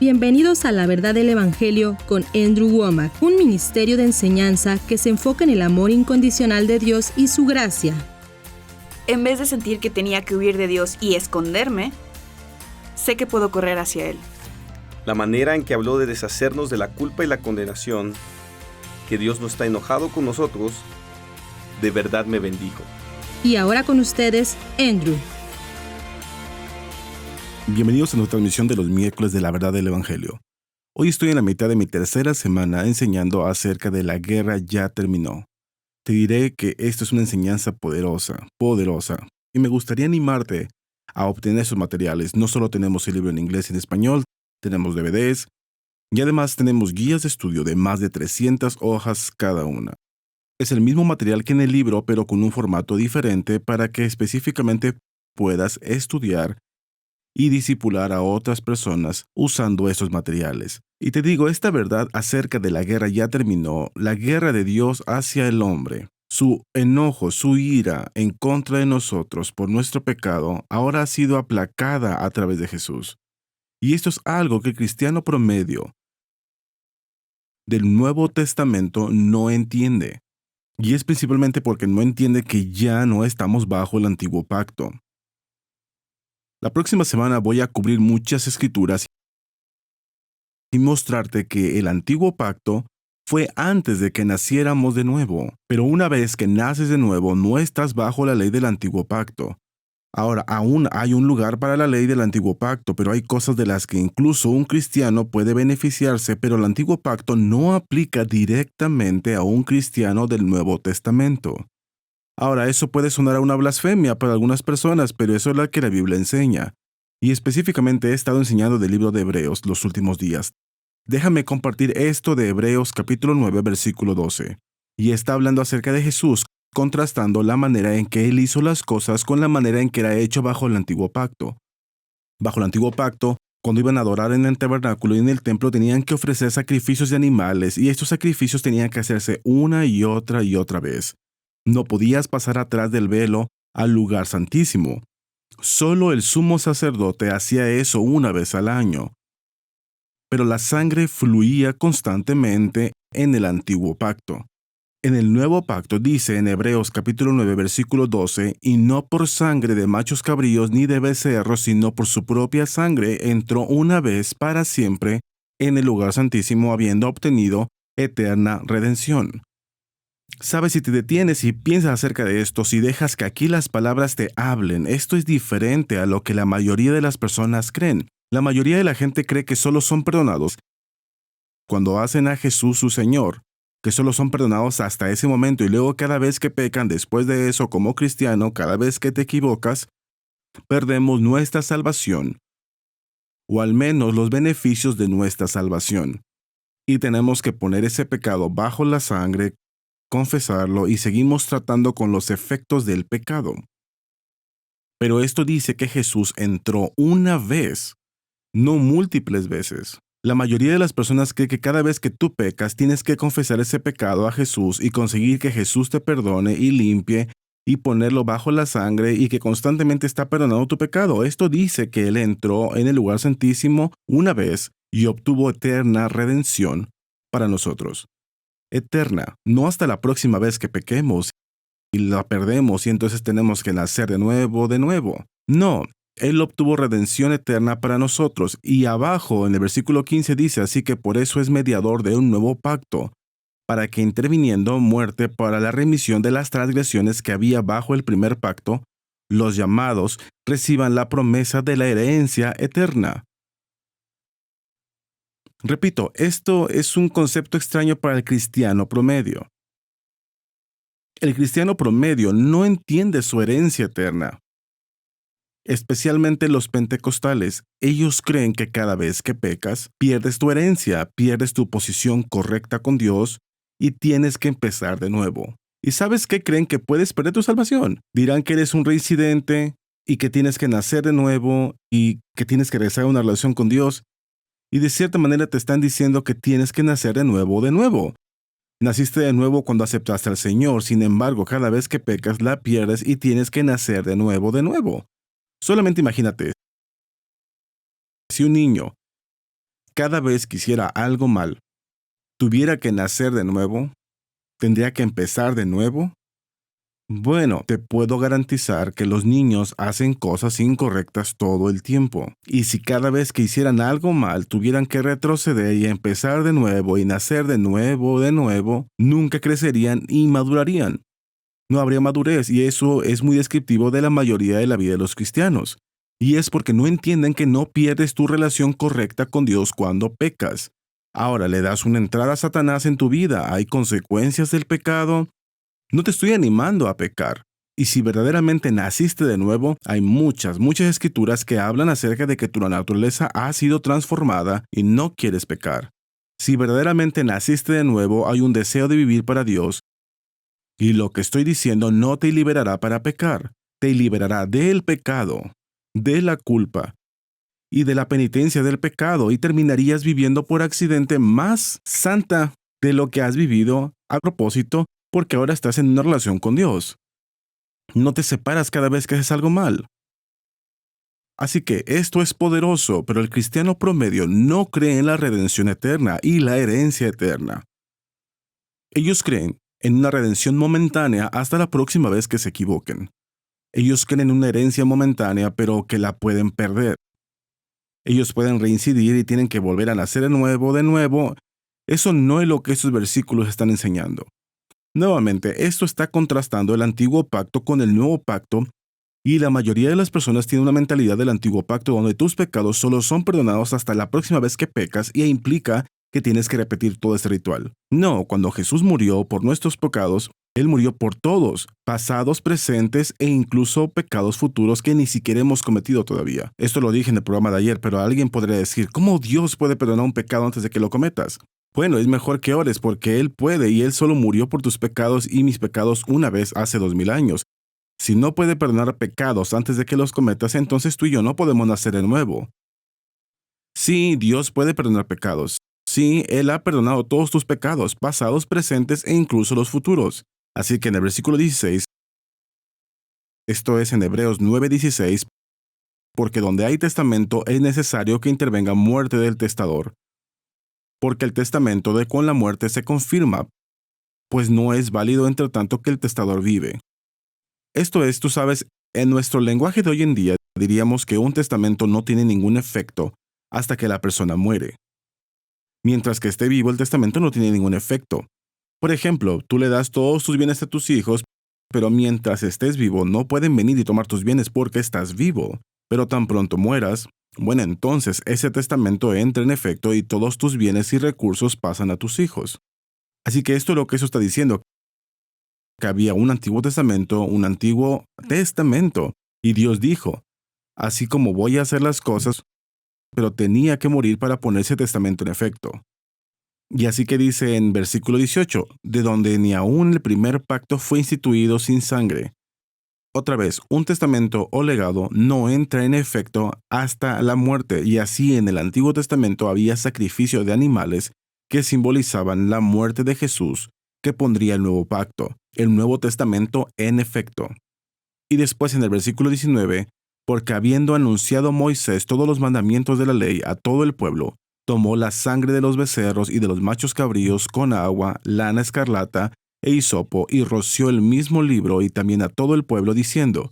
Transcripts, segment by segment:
Bienvenidos a La Verdad del Evangelio con Andrew Wommack, un ministerio de enseñanza que se enfoca en el amor incondicional de Dios y su gracia. En vez de sentir que tenía que huir de Dios y esconderme, sé que puedo correr hacia Él. La manera en que habló de deshacernos de la culpa y la condenación, que Dios no está enojado con nosotros, de verdad me bendijo. Y ahora con ustedes, Andrew. Bienvenidos a nuestra transmisión de los miércoles de la verdad del Evangelio. Hoy estoy en la mitad de mi tercera semana enseñando acerca de la guerra ya terminó. Te diré que esto es una enseñanza poderosa, y me gustaría animarte a obtener esos materiales. No solo tenemos el libro en inglés y en español, tenemos DVDs, y además tenemos guías de estudio de más de 300 hojas cada una. Es el mismo material que en el libro, pero con un formato diferente para que específicamente puedas estudiar y discipular a otras personas usando estos materiales. Y te digo, esta verdad acerca de la guerra ya terminó, la guerra de Dios hacia el hombre. Su enojo, su ira en contra de nosotros por nuestro pecado, ahora ha sido aplacada a través de Jesús. Y esto es algo que el cristiano promedio del Nuevo Testamento no entiende. Y es principalmente porque no entiende que ya no estamos bajo el antiguo pacto. La próxima semana voy a cubrir muchas escrituras y mostrarte que el antiguo pacto fue antes de que naciéramos de nuevo. Pero una vez que naces de nuevo, no estás bajo la ley del antiguo pacto. Ahora, aún hay un lugar para la ley del antiguo pacto, pero hay cosas de las que incluso un cristiano puede beneficiarse, pero el antiguo pacto no aplica directamente a un cristiano del Nuevo Testamento. Ahora, eso puede sonar a una blasfemia para algunas personas, pero eso es lo que la Biblia enseña. Y específicamente he estado enseñando del libro de Hebreos los últimos días. Déjame compartir esto de Hebreos capítulo 9, versículo 12. Y está hablando acerca de Jesús, contrastando la manera en que Él hizo las cosas con la manera en que era hecho bajo el antiguo pacto. Bajo el antiguo pacto, cuando iban a adorar en el tabernáculo y en el templo, tenían que ofrecer sacrificios de animales, y estos sacrificios tenían que hacerse una y otra vez. No podías pasar atrás del velo al lugar santísimo. Solo el sumo sacerdote hacía eso una vez al año. Pero la sangre fluía constantemente en el antiguo pacto. En el nuevo pacto dice en Hebreos capítulo 9 versículo 12, y no por sangre de machos cabríos ni de becerros, sino por su propia sangre entró una vez para siempre en el lugar santísimo, habiendo obtenido eterna redención. Sabes, si te detienes y piensas acerca de esto, si dejas que aquí las palabras te hablen, esto es diferente a lo que la mayoría de las personas creen. La mayoría de la gente cree que solo son perdonados cuando hacen a Jesús su Señor, que solo son perdonados hasta ese momento y luego cada vez que pecan después de eso como cristiano, cada vez que te equivocas, perdemos nuestra salvación, o al menos los beneficios de nuestra salvación. Y tenemos que poner ese pecado bajo la sangre, confesarlo y seguimos tratando con los efectos del pecado. Pero esto dice que Jesús entró una vez, no múltiples veces. La mayoría de las personas cree que cada vez que tú pecas tienes que confesar ese pecado a Jesús y conseguir que Jesús te perdone y limpie y ponerlo bajo la sangre y que constantemente está perdonando tu pecado. Esto dice que Él entró en el lugar santísimo una vez y obtuvo eterna redención para nosotros. Eterna, no hasta la próxima vez que pequemos y la perdemos y entonces tenemos que nacer de nuevo. No, Él obtuvo redención eterna para nosotros y abajo en el versículo 15 dice, así que por eso es mediador de un nuevo pacto, para que interviniendo muerte para la remisión de las transgresiones que había bajo el primer pacto, los llamados reciban la promesa de la herencia eterna. Repito, esto es un concepto extraño para el cristiano promedio. El cristiano promedio no entiende su herencia eterna. Especialmente los pentecostales, ellos creen que cada vez que pecas, pierdes tu herencia, pierdes tu posición correcta con Dios y tienes que empezar de nuevo. ¿Y sabes qué creen? Que puedes perder tu salvación. Dirán que eres un reincidente y que tienes que nacer de nuevo y que tienes que regresar a una relación con Dios. Y de cierta manera te están diciendo que tienes que nacer de nuevo. Naciste de nuevo cuando aceptaste al Señor, sin embargo, cada vez que pecas la pierdes y tienes que nacer de nuevo. Solamente imagínate, si un niño cada vez que hiciera algo mal, tuviera que nacer de nuevo, tendría que empezar de nuevo. Bueno, te puedo garantizar que los niños hacen cosas incorrectas todo el tiempo. Y si cada vez que hicieran algo mal tuvieran que retroceder y empezar de nuevo y nacer de nuevo, nunca crecerían y madurarían. No habría madurez, y eso es muy descriptivo de la mayoría de la vida de los cristianos. Y es porque no entienden que no pierdes tu relación correcta con Dios cuando pecas. Ahora le das una entrada a Satanás en tu vida. Hay consecuencias del pecado. No te estoy animando a pecar. Y si verdaderamente naciste de nuevo, hay muchas escrituras que hablan acerca de que tu naturaleza ha sido transformada y no quieres pecar. Si verdaderamente naciste de nuevo, hay un deseo de vivir para Dios. Y lo que estoy diciendo no te liberará para pecar. Te liberará del pecado, de la culpa y de la penitencia del pecado, y terminarías viviendo por accidente más santa de lo que has vivido a propósito, porque ahora estás en una relación con Dios. No te separas cada vez que haces algo mal. Así que esto es poderoso, pero el cristiano promedio no cree en la redención eterna y la herencia eterna. Ellos creen en una redención momentánea hasta la próxima vez que se equivoquen. Ellos creen en una herencia momentánea, pero que la pueden perder. Ellos pueden reincidir y tienen que volver a nacer de nuevo. Eso no es lo que estos versículos están enseñando. Nuevamente, esto está contrastando el antiguo pacto con el nuevo pacto, y la mayoría de las personas tienen una mentalidad del antiguo pacto donde tus pecados solo son perdonados hasta la próxima vez que pecas, y implica que tienes que repetir todo este ritual. No, cuando Jesús murió por nuestros pecados, Él murió por todos, pasados, presentes e incluso pecados futuros que ni siquiera hemos cometido todavía. Esto lo dije en el programa de ayer, pero alguien podría decir, ¿cómo Dios puede perdonar un pecado antes de que lo cometas? Bueno, es mejor que ores porque Él puede, y Él solo murió por tus pecados y mis pecados una vez hace 2000 años. Si no puede perdonar pecados antes de que los cometas, entonces tú y yo no podemos nacer de nuevo. Sí, Dios puede perdonar pecados. Sí, Él ha perdonado todos tus pecados, pasados, presentes e incluso los futuros. Así que en el versículo 16, esto es en Hebreos 9:16, porque donde hay testamento es necesario que intervenga muerte del testador, porque el testamento de con la muerte se confirma, pues no es válido entre tanto que el testador vive. Esto es, tú sabes, en nuestro lenguaje de hoy en día diríamos que un testamento no tiene ningún efecto hasta que la persona muere. Mientras que esté vivo, el testamento no tiene ningún efecto. Por ejemplo, tú le das todos tus bienes a tus hijos, pero mientras estés vivo no pueden venir y tomar tus bienes porque estás vivo. Pero tan pronto mueras, bueno, entonces ese testamento entra en efecto y todos tus bienes y recursos pasan a tus hijos. Así que esto es lo que eso está diciendo, que había un antiguo testamento, y Dios dijo, así como voy a hacer las cosas, pero tenía que morir para poner ese testamento en efecto. Y así que dice en versículo 18, de donde ni aún el primer pacto fue instituido sin sangre. Otra vez, un testamento o legado no entra en efecto hasta la muerte, y así en el Antiguo Testamento había sacrificio de animales que simbolizaban la muerte de Jesús, que pondría el nuevo pacto, el Nuevo Testamento en efecto. Y después en el versículo 19, porque habiendo anunciado Moisés todos los mandamientos de la ley a todo el pueblo, tomó la sangre de los becerros y de los machos cabríos con agua, lana escarlata e hisopo, y roció el mismo libro y también a todo el pueblo, diciendo,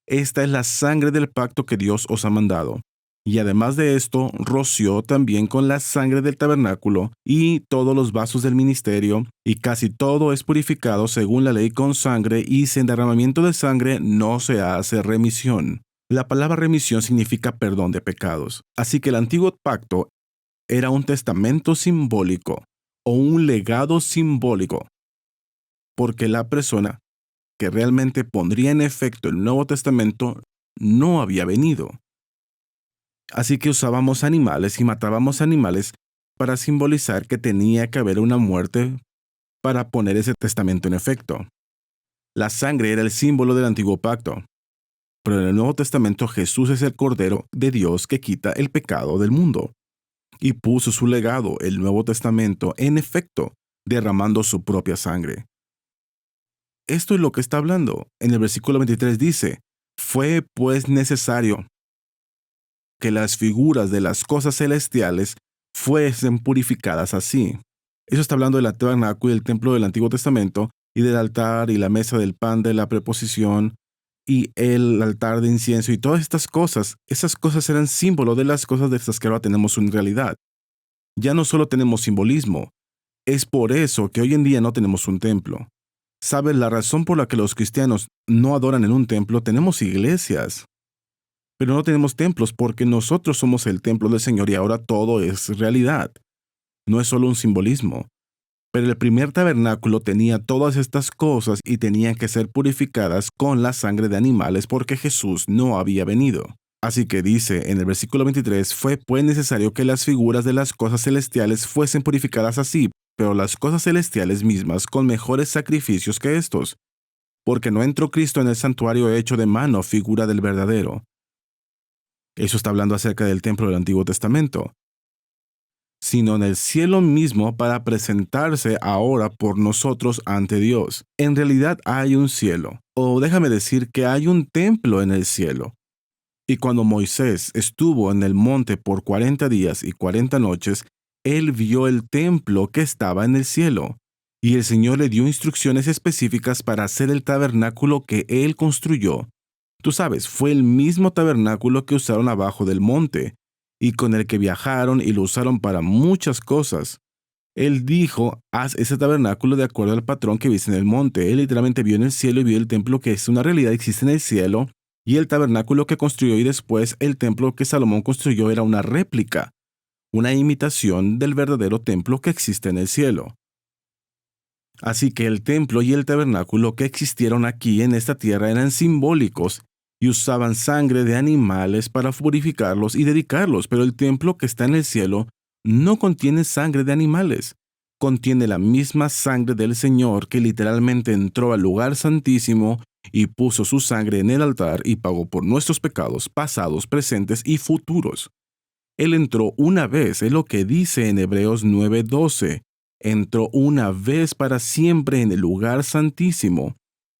esta es la sangre del pacto que Dios os ha mandado. Y además de esto, roció también con la sangre del tabernáculo y todos los vasos del ministerio, y casi todo es purificado según la ley con sangre, y sin derramamiento de sangre no se hace remisión. La palabra remisión significa perdón de pecados. Así que el antiguo pacto era un testamento simbólico o un legado simbólico, porque la persona que realmente pondría en efecto el Nuevo Testamento no había venido. Así que usábamos animales y matábamos animales para simbolizar que tenía que haber una muerte para poner ese testamento en efecto. La sangre era el símbolo del antiguo pacto, pero en el Nuevo Testamento Jesús es el Cordero de Dios que quita el pecado del mundo. Y puso su legado, el Nuevo Testamento, en efecto, derramando su propia sangre. Esto es lo que está hablando. En el versículo 23 dice, fue pues necesario que las figuras de las cosas celestiales fuesen purificadas así. Eso está hablando del tabernáculo y del templo del Antiguo Testamento, y del altar y la mesa del pan de la preposición, y el altar de incienso y todas estas cosas. Esas cosas eran símbolo de las cosas de estas que ahora tenemos en realidad. Ya no solo tenemos simbolismo, es por eso que hoy en día no tenemos un templo. ¿Sabes la razón por la que los cristianos no adoran en un templo? Tenemos iglesias, pero no tenemos templos porque nosotros somos el templo del Señor y ahora todo es realidad. No es solo un simbolismo. Pero el primer tabernáculo tenía todas estas cosas y tenían que ser purificadas con la sangre de animales porque Jesús no había venido. Así que dice en el versículo 23, fue pues necesario que las figuras de las cosas celestiales fuesen purificadas así, pero las cosas celestiales mismas con mejores sacrificios que estos, porque no entró Cristo en el santuario hecho de mano, figura del verdadero. Eso está hablando acerca del templo del Antiguo Testamento, sino en el cielo mismo para presentarse ahora por nosotros ante Dios. En realidad hay un cielo, o déjame decir que hay un templo en el cielo. Y cuando Moisés estuvo en el monte por 40 días y 40 noches, él vio el templo que estaba en el cielo, y el Señor le dio instrucciones específicas para hacer el tabernáculo que él construyó. Tú sabes, fue el mismo tabernáculo que usaron abajo del monte, y con el que viajaron y lo usaron para muchas cosas. Él dijo, haz ese tabernáculo de acuerdo al patrón que viste en el monte. Él literalmente vio en el cielo y vio el templo que es una realidad, existe en el cielo, y el tabernáculo que construyó y después el templo que Salomón construyó era una réplica, una imitación del verdadero templo que existe en el cielo. Así que el templo y el tabernáculo que existieron aquí en esta tierra eran simbólicos y usaban sangre de animales para purificarlos y dedicarlos, pero el templo que está en el cielo no contiene sangre de animales, contiene la misma sangre del Señor que literalmente entró al lugar santísimo y puso su sangre en el altar y pagó por nuestros pecados pasados, presentes y futuros. Él entró una vez, es lo que dice en Hebreos 9:12. Entró una vez para siempre en el lugar santísimo,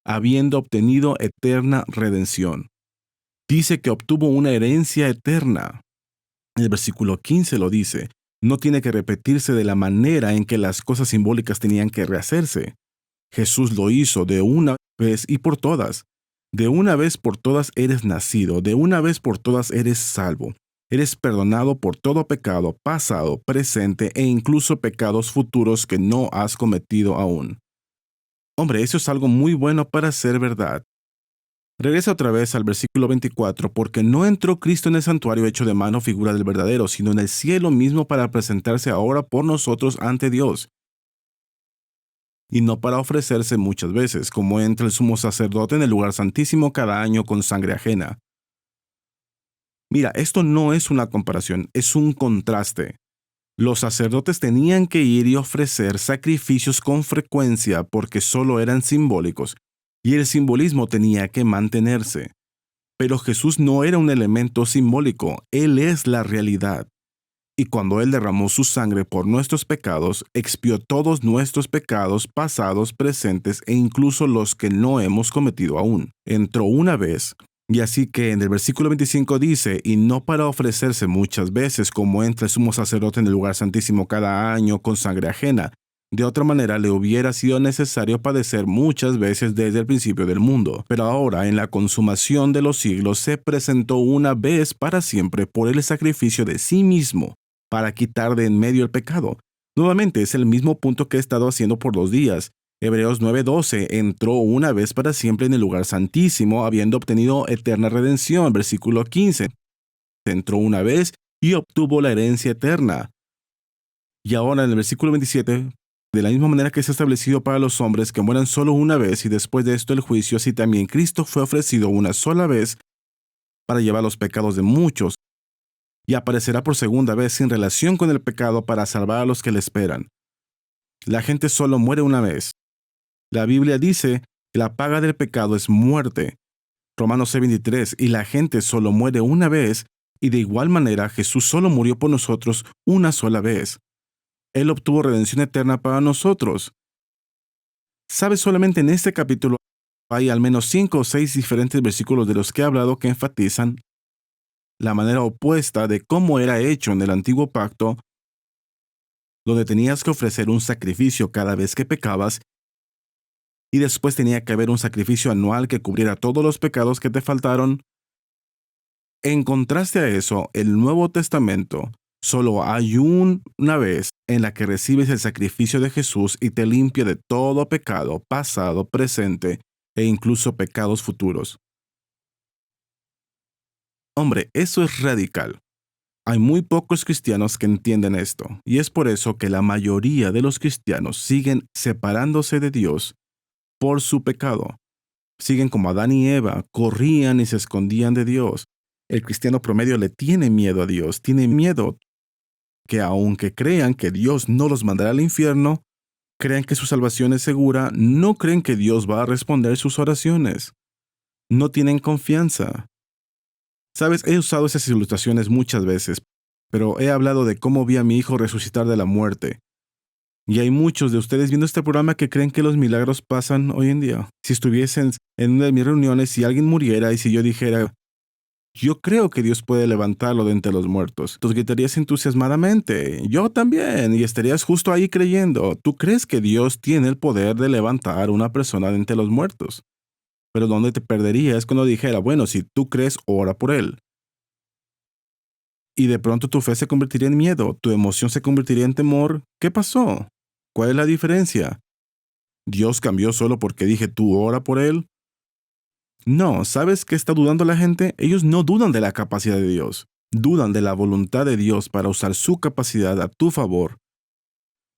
habiendo obtenido eterna redención. Dice que obtuvo una herencia eterna. El versículo 15 lo dice. No tiene que repetirse de la manera en que las cosas simbólicas tenían que rehacerse. Jesús lo hizo de una vez y por todas. De una vez por todas eres nacido, de una vez por todas eres salvo. Eres perdonado por todo pecado pasado, presente e incluso pecados futuros que no has cometido aún. Hombre, eso es algo muy bueno para ser verdad. Regresa otra vez al versículo 24, porque no entró Cristo en el santuario hecho de mano, figura del verdadero, sino en el cielo mismo para presentarse ahora por nosotros ante Dios. Y no para ofrecerse muchas veces, como entra el sumo sacerdote en el lugar santísimo cada año con sangre ajena. Mira, esto no es una comparación, es un contraste. Los sacerdotes tenían que ir y ofrecer sacrificios con frecuencia porque solo eran simbólicos, y el simbolismo tenía que mantenerse. Pero Jesús no era un elemento simbólico, Él es la realidad. Y cuando Él derramó su sangre por nuestros pecados, expió todos nuestros pecados pasados, presentes e incluso los que no hemos cometido aún. Entró una vez. Y así que en el versículo 25 dice, y no para ofrecerse muchas veces como entra el sumo sacerdote en el lugar santísimo cada año con sangre ajena. De otra manera le hubiera sido necesario padecer muchas veces desde el principio del mundo. Pero ahora, en la consumación de los siglos, se presentó una vez para siempre por el sacrificio de sí mismo, para quitar de en medio el pecado. Nuevamente es el mismo punto que he estado haciendo por 2 días. Hebreos 9:12 entró una vez para siempre en el lugar santísimo, habiendo obtenido eterna redención. Versículo 15. Entró una vez y obtuvo la herencia eterna. Y ahora en el versículo 27, de la misma manera que es establecido para los hombres que mueran solo una vez y después de esto el juicio, así también Cristo fue ofrecido una sola vez para llevar los pecados de muchos, y aparecerá por segunda vez sin relación con el pecado para salvar a los que le esperan. La gente solo muere una vez. La Biblia dice que la paga del pecado es muerte. Romanos 6:23, y la gente solo muere una vez, y de igual manera Jesús solo murió por nosotros una sola vez. Él obtuvo redención eterna para nosotros. ¿Sabes? Solamente en este capítulo hay al menos 5 o 6 diferentes versículos de los que he hablado que enfatizan la manera opuesta de cómo era hecho en el antiguo pacto donde tenías que ofrecer un sacrificio cada vez que pecabas, y después tenía que haber un sacrificio anual que cubriera todos los pecados que te faltaron. En contraste a eso, el Nuevo Testamento solo hay una vez en la que recibes el sacrificio de Jesús y te limpia de todo pecado, pasado, presente e incluso pecados futuros. Hombre, eso es radical. Hay muy pocos cristianos que entienden esto, y es por eso que la mayoría de los cristianos siguen separándose de Dios por su pecado. Siguen como Adán y Eva, corrían y se escondían de Dios. El cristiano promedio le tiene miedo a Dios, tiene miedo que aunque crean que Dios no los mandará al infierno, crean que su salvación es segura, no creen que Dios va a responder sus oraciones. No tienen confianza. Sabes, he usado esas ilustraciones muchas veces, pero he hablado de cómo vi a mi hijo resucitar de la muerte. Y hay muchos de ustedes viendo este programa que creen que los milagros pasan hoy en día. Si estuviesen en una de mis reuniones y alguien muriera y si yo dijera, yo creo que Dios puede levantarlo de entre los muertos, tú gritarías entusiasmadamente, yo también, y estarías justo ahí creyendo. Tú crees que Dios tiene el poder de levantar a una persona de entre los muertos. Pero donde te perderías cuando dijera, bueno, si tú crees, ora por él. Y de pronto tu fe se convertiría en miedo, tu emoción se convertiría en temor. ¿Qué pasó? ¿Cuál es la diferencia? ¿Dios cambió solo porque dije tú ora por él? No, ¿sabes qué está dudando la gente? Ellos no dudan de la capacidad de Dios. Dudan de la voluntad de Dios para usar su capacidad a tu favor,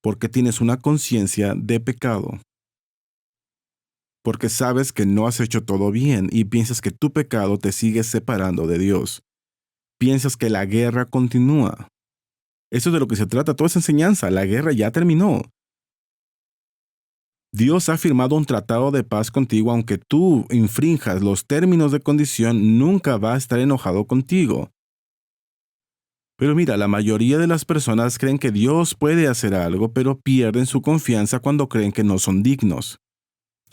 porque tienes una conciencia de pecado. Porque sabes que no has hecho todo bien y piensas que tu pecado te sigue separando de Dios. Piensas que la guerra continúa. Eso es de lo que se trata toda esa enseñanza. La guerra ya terminó. Dios ha firmado un tratado de paz contigo, aunque tú infrinjas los términos de condición, nunca va a estar enojado contigo. Pero mira, la mayoría de las personas creen que Dios puede hacer algo, pero pierden su confianza cuando creen que no son dignos.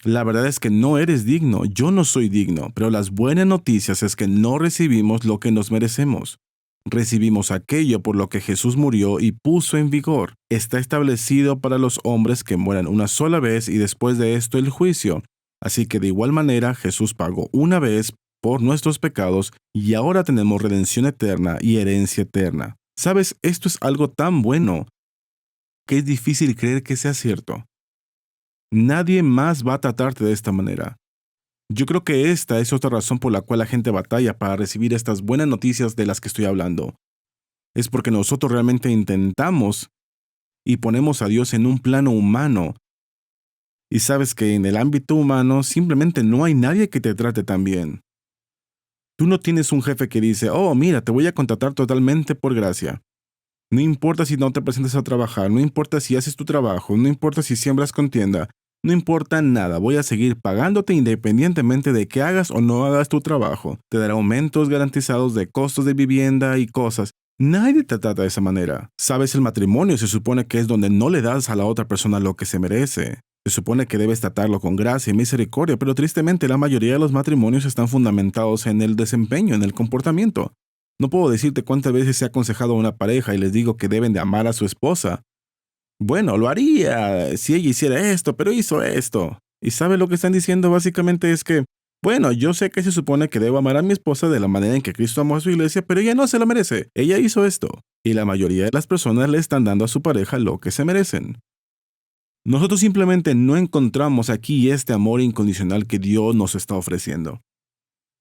La verdad es que no eres digno, yo no soy digno, pero las buenas noticias es que no recibimos lo que nos merecemos. Recibimos aquello por lo que Jesús murió y puso en vigor. Está establecido para los hombres que mueran una sola vez y después de esto el juicio. Así que de igual manera Jesús pagó una vez por nuestros pecados y ahora tenemos redención eterna y herencia eterna. ¿Sabes? Esto es algo tan bueno que es difícil creer que sea cierto. Nadie más va a tratarte de esta manera. Yo creo que esta es otra razón por la cual la gente batalla para recibir estas buenas noticias de las que estoy hablando. Es porque nosotros realmente intentamos y ponemos a Dios en un plano humano. Y sabes que en el ámbito humano simplemente no hay nadie que te trate tan bien. Tú no tienes un jefe que dice, oh, mira, te voy a contratar totalmente por gracia. No importa si no te presentas a trabajar, no importa si haces tu trabajo, no importa si siembras contienda, no importa nada, voy a seguir pagándote independientemente de que hagas o no hagas tu trabajo. Te dará aumentos garantizados de costos de vivienda y cosas. Nadie te trata de esa manera. Sabes, el matrimonio se supone que es donde no le das a la otra persona lo que se merece. Se supone que debes tratarlo con gracia y misericordia, pero tristemente la mayoría de los matrimonios están fundamentados en el desempeño, en el comportamiento. No puedo decirte cuántas veces he aconsejado a una pareja y les digo que deben de amar a su esposa. Bueno, lo haría si ella hiciera esto, pero hizo esto. ¿Y sabe lo que están diciendo? Básicamente es que, bueno, yo sé que se supone que debo amar a mi esposa de la manera en que Cristo amó a su iglesia, pero ella no se lo merece. Ella hizo esto. Y la mayoría de las personas le están dando a su pareja lo que se merecen. Nosotros simplemente no encontramos aquí este amor incondicional que Dios nos está ofreciendo.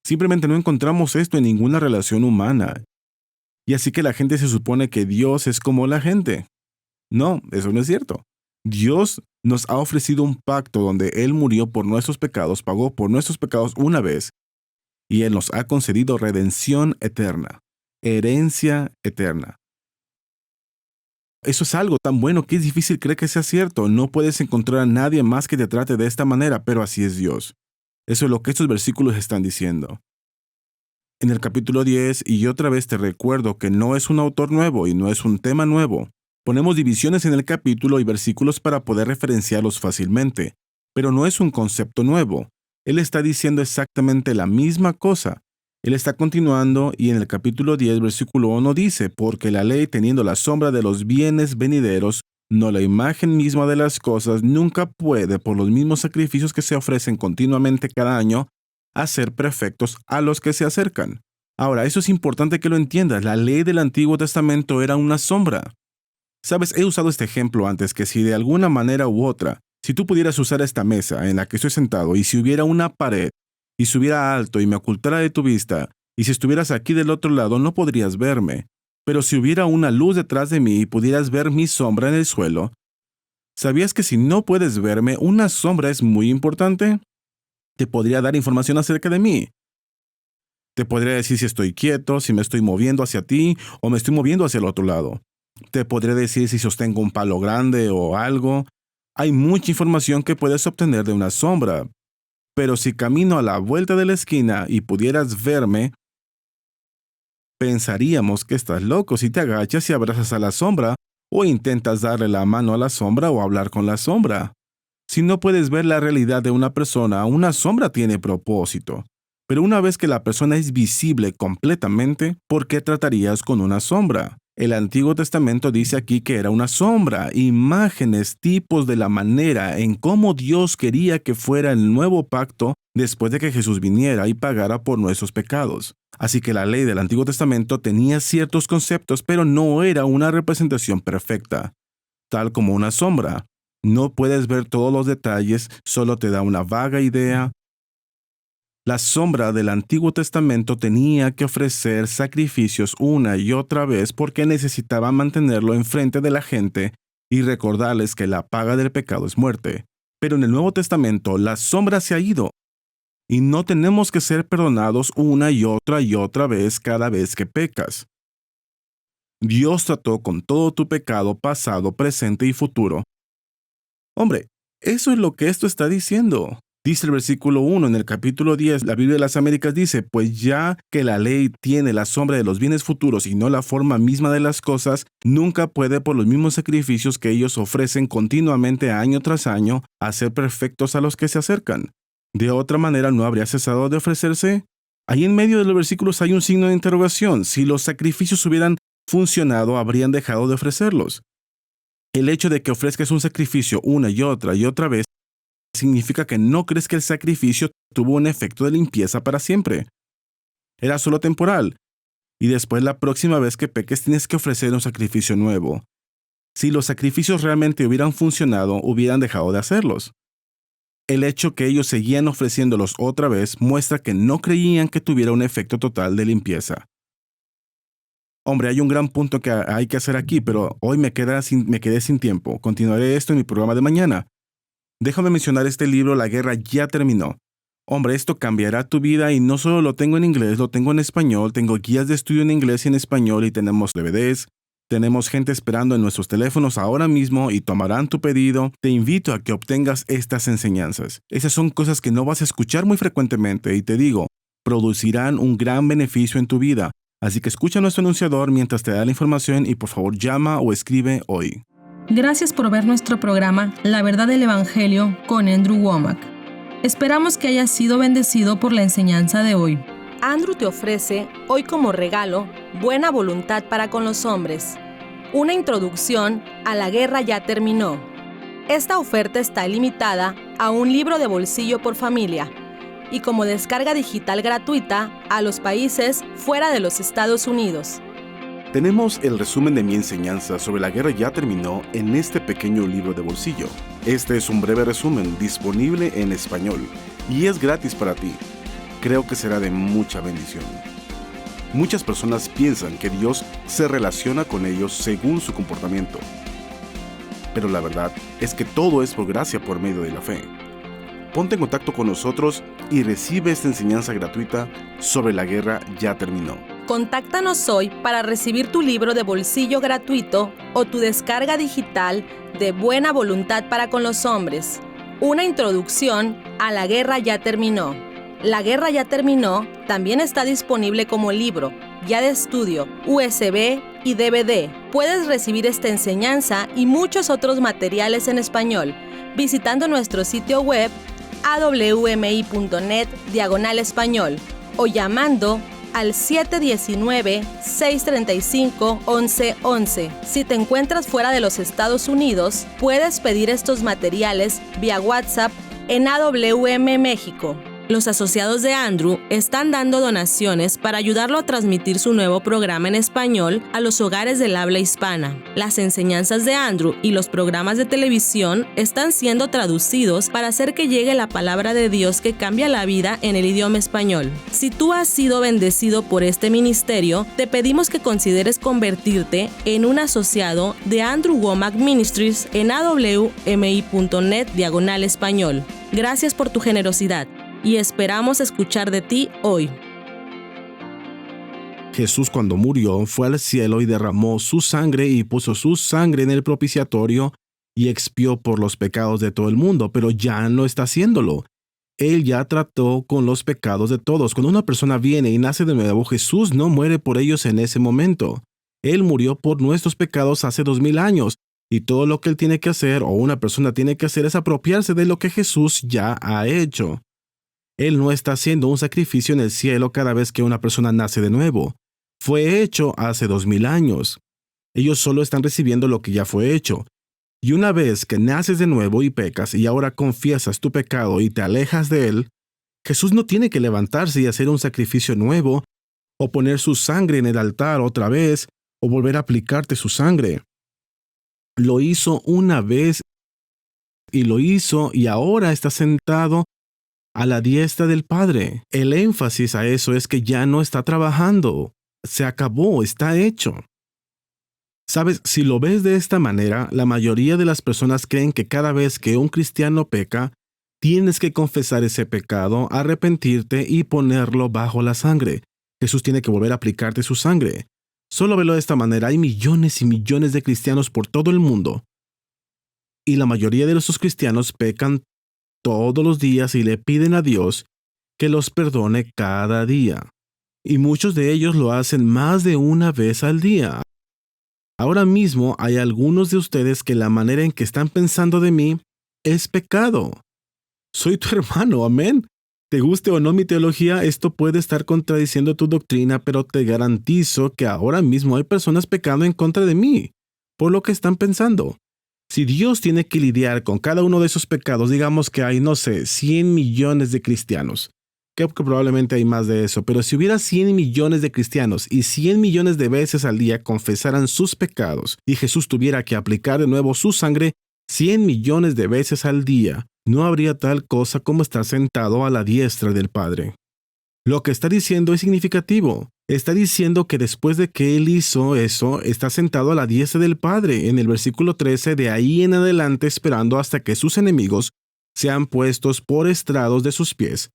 Simplemente no encontramos esto en ninguna relación humana. Y así que la gente se supone que Dios es como la gente. No, eso no es cierto. Dios nos ha ofrecido un pacto donde Él murió por nuestros pecados, pagó por nuestros pecados una vez, y Él nos ha concedido redención eterna, herencia eterna. Eso es algo tan bueno que es difícil creer que sea cierto. No puedes encontrar a nadie más que te trate de esta manera, pero así es Dios. Eso es lo que estos versículos están diciendo. En el capítulo 10, y otra vez te recuerdo que no es un autor nuevo y no es un tema nuevo. Ponemos divisiones en el capítulo y versículos para poder referenciarlos fácilmente, pero no es un concepto nuevo. Él está diciendo exactamente la misma cosa. Él está continuando y en el capítulo 10, versículo 1 dice, porque la ley, teniendo la sombra de los bienes venideros, No, la imagen misma de las cosas nunca puede, por los mismos sacrificios que se ofrecen continuamente cada año, hacer perfectos a los que se acercan. Ahora, eso es importante que lo entiendas. La ley del Antiguo Testamento era una sombra. Sabes, he usado este ejemplo antes, que si de alguna manera u otra, si tú pudieras usar esta mesa en la que estoy sentado y si hubiera una pared y subiera alto y me ocultara de tu vista, y si estuvieras aquí del otro lado no podrías verme, pero si hubiera una luz detrás de mí y pudieras ver mi sombra en el suelo, ¿sabías que si no puedes verme, una sombra es muy importante? Te podría dar información acerca de mí. Te podría decir si estoy quieto, si me estoy moviendo hacia ti o me estoy moviendo hacia el otro lado. Te podría decir si sostengo un palo grande o algo. Hay mucha información que puedes obtener de una sombra. Pero si camino a la vuelta de la esquina y pudieras verme, pensaríamos que estás loco si te agachas y abrazas a la sombra o intentas darle la mano a la sombra o hablar con la sombra. Si no puedes ver la realidad de una persona, una sombra tiene propósito. Pero una vez que la persona es visible completamente, ¿por qué tratarías con una sombra? El Antiguo Testamento dice aquí que era una sombra, imágenes, tipos de la manera en cómo Dios quería que fuera el nuevo pacto después de que Jesús viniera y pagara por nuestros pecados. Así que la ley del Antiguo Testamento tenía ciertos conceptos, pero no era una representación perfecta. Tal como una sombra. No puedes ver todos los detalles, solo te da una vaga idea. La sombra del Antiguo Testamento tenía que ofrecer sacrificios una y otra vez porque necesitaba mantenerlo enfrente de la gente y recordarles que la paga del pecado es muerte. Pero en el Nuevo Testamento la sombra se ha ido y no tenemos que ser perdonados una y otra vez cada vez que pecas. Dios trató con todo tu pecado pasado, presente y futuro. Hombre, eso es lo que esto está diciendo. Dice el versículo 1 en el capítulo 10, la Biblia de las Américas dice, pues ya que la ley tiene la sombra de los bienes futuros y no la forma misma de las cosas, nunca puede por los mismos sacrificios que ellos ofrecen continuamente año tras año, hacer perfectos a los que se acercan. De otra manera no habría cesado de ofrecerse. Ahí en medio de los versículos hay un signo de interrogación. Si los sacrificios hubieran funcionado, habrían dejado de ofrecerlos. El hecho de que ofrezcas un sacrificio una y otra vez significa que no crees que el sacrificio tuvo un efecto de limpieza para siempre. Era solo temporal. Y después la próxima vez que peques tienes que ofrecer un sacrificio nuevo. Si los sacrificios realmente hubieran funcionado, hubieran dejado de hacerlos. El hecho que ellos seguían ofreciéndolos otra vez muestra que no creían que tuviera un efecto total de limpieza. Hombre, hay un gran punto que hay que hacer aquí, pero hoy me quedé sin tiempo. Continuaré esto en mi programa de mañana. Déjame mencionar este libro, La guerra ya terminó. Hombre, esto cambiará tu vida y no solo lo tengo en inglés, lo tengo en español, tengo guías de estudio en inglés y en español y tenemos DVDs, tenemos gente esperando en nuestros teléfonos ahora mismo y tomarán tu pedido. Te invito a que obtengas estas enseñanzas. Esas son cosas que no vas a escuchar muy frecuentemente y te digo, producirán un gran beneficio en tu vida. Así que escucha a nuestro anunciador mientras te da la información y por favor llama o escribe hoy. Gracias por ver nuestro programa La Verdad del Evangelio con Andrew Wommack. Esperamos que hayas sido bendecido por la enseñanza de hoy. Andrew te ofrece hoy como regalo Buena Voluntad para con los Hombres, una introducción a La Guerra ya terminó. Esta oferta está limitada a un libro de bolsillo por familia y como descarga digital gratuita a los países fuera de los Estados Unidos. Tenemos el resumen de mi enseñanza sobre La Guerra ya terminó en este pequeño libro de bolsillo. Este es un breve resumen disponible en español y es gratis para ti. Creo que será de mucha bendición. Muchas personas piensan que Dios se relaciona con ellos según su comportamiento. Pero la verdad es que todo es por gracia por medio de la fe. Ponte en contacto con nosotros y recibe esta enseñanza gratuita sobre La Guerra ya terminó. Contáctanos hoy para recibir tu libro de bolsillo gratuito o tu descarga digital de Buena Voluntad para con los Hombres, una introducción a La Guerra ya terminó. La Guerra ya terminó también está disponible como libro, guía de estudio, USB y DVD. Puedes recibir esta enseñanza y muchos otros materiales en español visitando nuestro sitio web awmi.net/español o llamando al 719-635-1111. Si te encuentras fuera de los Estados Unidos, puedes pedir estos materiales vía WhatsApp en AWM México. Los asociados de Andrew están dando donaciones para ayudarlo a transmitir su nuevo programa en español a los hogares del habla hispana. Las enseñanzas de Andrew y los programas de televisión están siendo traducidos para hacer que llegue la palabra de Dios que cambia la vida en el idioma español. Si tú has sido bendecido por este ministerio, te pedimos que consideres convertirte en un asociado de Andrew Wommack Ministries en awmi.net/español. Gracias por tu generosidad y esperamos escuchar de ti hoy. Jesús, cuando murió, fue al cielo y derramó su sangre y puso su sangre en el propiciatorio y expió por los pecados de todo el mundo, pero ya no está haciéndolo. Él ya trató con los pecados de todos. Cuando una persona viene y nace de nuevo, Jesús no muere por ellos en ese momento. Él murió por nuestros pecados hace 2000 años, y todo lo que él tiene que hacer o una persona tiene que hacer es apropiarse de lo que Jesús ya ha hecho. Él no está haciendo un sacrificio en el cielo cada vez que una persona nace de nuevo. Fue hecho hace 2000 años. Ellos solo están recibiendo lo que ya fue hecho. Y una vez que naces de nuevo y pecas y ahora confiesas tu pecado y te alejas de él, Jesús no tiene que levantarse y hacer un sacrificio nuevo, o poner su sangre en el altar otra vez, o volver a aplicarte su sangre. Lo hizo una vez y lo hizo y ahora está sentado a la diestra del Padre. El énfasis a eso es que ya no está trabajando. Se acabó, está hecho. Sabes, si lo ves de esta manera, la mayoría de las personas creen que cada vez que un cristiano peca, tienes que confesar ese pecado, arrepentirte y ponerlo bajo la sangre. Jesús tiene que volver a aplicarte su sangre. Solo velo de esta manera. Hay millones y millones de cristianos por todo el mundo. Y la mayoría de esos cristianos pecan todos los días y le piden a Dios que los perdone cada día. Y muchos de ellos lo hacen más de una vez al día. Ahora mismo hay algunos de ustedes que la manera en que están pensando de mí es pecado. Soy tu hermano, amén. Te guste o no mi teología, esto puede estar contradiciendo tu doctrina, pero te garantizo que ahora mismo hay personas pecando en contra de mí, por lo que están pensando. Si Dios tiene que lidiar con cada uno de esos pecados, digamos que hay, 100 millones de cristianos. Creo que probablemente hay más de eso, pero si hubiera 100 millones de cristianos y 100 millones de veces al día confesaran sus pecados y Jesús tuviera que aplicar de nuevo su sangre 100 millones de veces al día, no habría tal cosa como estar sentado a la diestra del Padre. Lo que está diciendo es significativo. Está diciendo que después de que él hizo eso, está sentado a la diestra del Padre, en el versículo 13, de ahí en adelante esperando hasta que sus enemigos sean puestos por estrados de sus pies,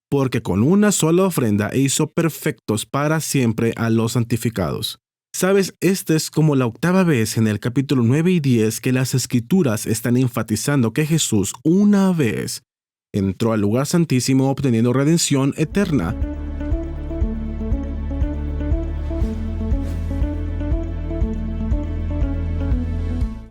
porque con una sola ofrenda hizo perfectos para siempre a los santificados. Sabes, esta es como la 8ª vez en el capítulo 9 y 10 que las Escrituras están enfatizando que Jesús una vez entró al lugar santísimo obteniendo redención eterna